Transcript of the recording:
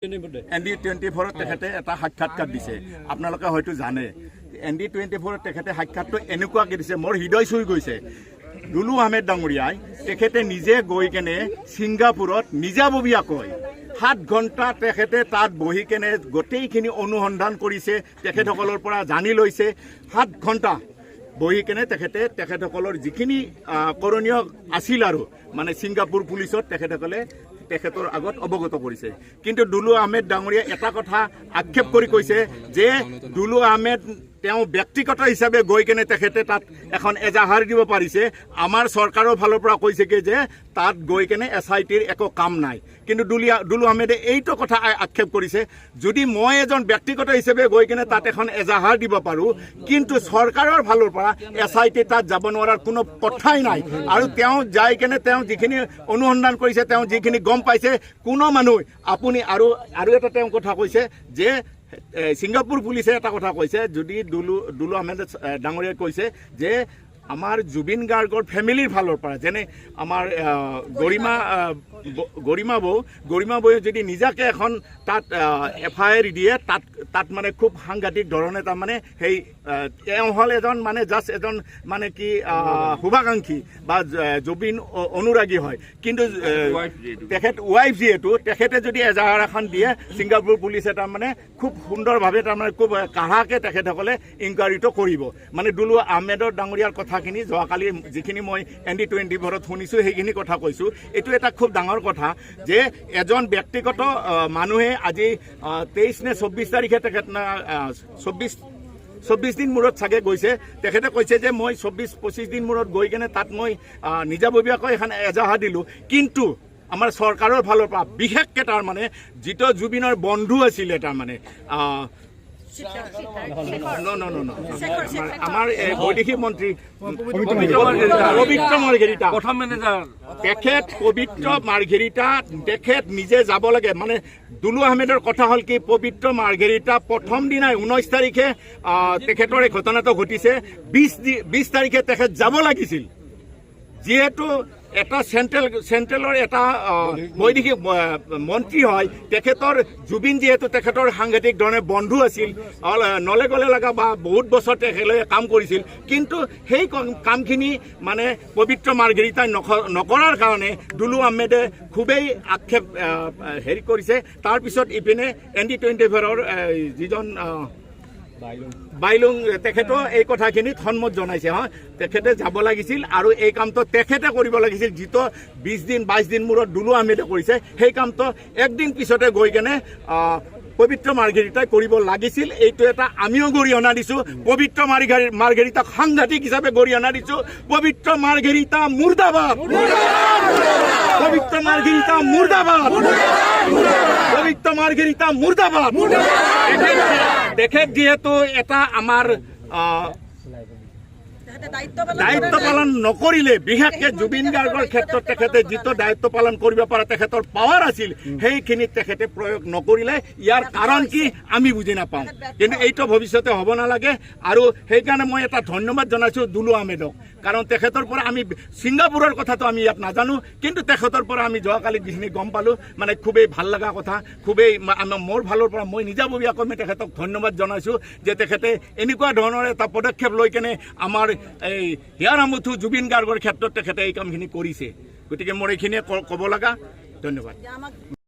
ND24 তেখেতে এটা সাক্ষাৎকাৰ দিছে আপোনালোকে হয়তো জানে ND24 তেখেতে সাক্ষাৎটো এনেকুৱাকে দিছে মোৰ হৃদয় চুই গৈছে দুলু আহমেদ ডাঙৰীয়াই তেখেতে নিজে গৈ কেনে ছিংগাপুৰত নিজাববীয়াকৈ 7 ঘণ্টা তেখেতে তাত বহি কেনে গোটেইখিনি অনুসন্ধান কৰিছে তেখেতসকলৰ পৰা জানি লৈছে 7 ঘণ্টা বহি কেনে তেখেতসকলৰ যিখিনি কৰণীয় আছিল আৰু মানে ছিংগাপুৰ পুলিচত তেখেতসকলে তেখেতৰ আগত অৱগত কৰিছে কিন্তু দুলু আহমেদ ডাঙৰীয়া এটা কথা আক্ষেপ কৰি কৈছে যে দুলু আহমেদ তেওঁ ব্যক্তিগত হিচাপে গৈ কেনে তেখেতে তাত এখন এজাহাৰ দিব পাৰিছে আমাৰ চৰকাৰৰ ফালৰ পৰা কৈছে কি যে তাত গৈ কেনে SITৰ একো কাম নাই কিন্তু দুলু আহমেদে এইটো কথা আক্ষেপ কৰিছে যদি মই এজন ব্যক্তিগত হিচাপে গৈ কেনে তাত এখন এজাহাৰ দিব পাৰোঁ কিন্তু চৰকাৰৰ ফালৰ পৰা SIT তাত যাব নোৱাৰাৰ কোনো কথাই নাই আৰু তেওঁ যাই কেনে তেওঁ যিখিনি অনুসন্ধান কৰিছে তেওঁ যিখিনি গম পাইছে কোনো মানুহ আপুনি আৰু এটা তেওঁ কথা কৈছে যে ছিংগাপুৰ পুলিচে এটা কথা কৈছে যদি দুলু আহমেদ ডাঙৰীয়াই কৈছে যে আমাৰ জুবিন গাৰ্গৰ ফেমিলিৰ ফালৰ পৰা যেনে আমাৰ গৰিমা বৌয়ে যদি নিজাকে এখন তাত FIR দিয়ে তাত মানে খুব সাংঘাতিক ধৰণে তাৰমানে সেই তেওঁ হ'ল এজন মানে জাষ্ট এজন মানে কি শুভাকাংক্ষী বা জুবিন অনুৰাগী হয় কিন্তু তেখেত ৱাইফ যিহেতু তেখেতে যদি এজাহাৰ এখন দিয়ে ছিংগাপুৰ পুলিচে তাৰমানে খুব সুন্দৰভাৱে তাৰমানে খুব কাঢ়াকৈ তেখেতসকলে ইনকুৱাৰীটো কৰিব মানে দুলু আহমেদৰ ডাঙৰীয়াৰ কথাখিনি যোৱাকালি যিখিনি মই ND24ত শুনিছোঁ সেইখিনি কথা কৈছোঁ এইটো এটা খুব ডাঙৰ কথা যে এজন ব্যক্তিগত মানুহে আজি 23 নে 24 তাৰিখে তেখেত 24 দিন মূৰত চাগে গৈছে তেখেতে কৈছে যে মই 24-25 দিন মূৰত গৈ কেনে তাত মই নিজাববীয়াকৈ এখন এজাহাৰ দিলোঁ কিন্তু আমাৰ চৰকাৰৰ ফালৰ পৰা বিশেষকৈ তাৰমানে যিটো জুবিনৰ বন্ধু আছিলে তাৰমানে আমাৰ বৈদেশিক মন্ত্ৰী পবিত্ৰ মাৰ্ঘেৰিটা প্ৰথম মেনেজাৰ তেখেত পবিত্ৰ মাৰ্ঘেৰিটা তেখেত নিজে যাব লাগে মানে দুলু আহমেদৰ কথা হ'ল কি পবিত্ৰ মাৰ্ঘেৰিটা প্ৰথম দিনাই 19 তাৰিখে তেখেতৰ এই ঘটনাটো ঘটিছে 20 তাৰিখে তেখেত যাব লাগিছিল যিহেতু এটা চেণ্ট্ৰেলৰ এটা বৈদেশিক মন্ত্ৰী হয় তেখেতৰ জুবিন যিহেতু তেখেতৰ সাংঘাতিক ধৰণে বন্ধু আছিল নলে গলে লগা বা বহুত বছৰ তেখেতে কাম কৰিছিল কিন্তু সেই কামখিনি মানে পবিত্ৰ মাৰ্ঘেৰিটাই নকৰাৰ কাৰণে দুলু আহমেদে খুবেই আক্ষেপ হেৰি কৰিছে তাৰপিছত ইপিনে ND24ৰ যিজন বাইলুং তেখেতেও এই কথাখিনিত সন্মত জনাইছে হয় তেখেতে যাব লাগিছিল আৰু এই কামটো তেখেতে কৰিব লাগিছিল যিটো 20-22 দিন মূৰত দুলু আহমেদে কৰিছে সেই কামটো একদিন পিছতে গৈ কেনে পবিত্ৰ মাৰ্ঘেৰিটাই কৰিব লাগিছিল এইটো এটা আমিও গৰিহণা দিছোঁ পবিত্ৰ মাৰ্ঘেৰিটাক সাংঘাতিক হিচাপে গৰিহণা দিছোঁ পবিত্ৰ মাৰ্ঘেৰিটা মুৰ্দাবাদ পবিত্ৰ মাৰ্ঘেৰিটা মুৰ্দাবাদ পবিত্ৰ মাৰ্ঘেৰিটা মুৰ্দাবাদ তেখেত যিহেতু এটা আমাৰ দায়িত্ব পালন নকৰিলে বিশেষকৈ জুবিন গাৰ্গৰ ক্ষেত্ৰত তেখেতে যিটো দায়িত্ব পালন কৰিব পৰা তেখেতৰ পাৱাৰ আছিল সেইখিনি তেখেতে প্ৰয়োগ নকৰিলে ইয়াৰ কাৰণ কি আমি বুজি নাপাওঁ কিন্তু এইটো ভৱিষ্যতে হ'ব নালাগে আৰু সেইকাৰণে মই এটা ধন্যবাদ জনাইছোঁ দুলু আহমেদক কাৰণ তেখেতৰ পৰা আমি ছিংগাপুৰৰ কথাটো আমি ইয়াত নাজানো কিন্তু তেখেতৰ পৰা আমি যোৱাকালি যিখিনি গম পালোঁ মানে খুবেই ভাল লগা কথা খুবেই মোৰ ফালৰ পৰা মই নিজাববীয়াকৈ মই তেখেতক ধন্যবাদ জনাইছোঁ যে তেখেতে এনেকুৱা ধৰণৰ এটা পদক্ষেপ লৈ কেনে আমাৰ এই হিয়াৰামুথু জুবিন গাৰ্গৰ ক্ষেত্ৰত তেখেতে এই কামখিনি কৰিছে গতিকে মোৰ এইখিনিয়ে ক'ব লগা ধন্যবাদ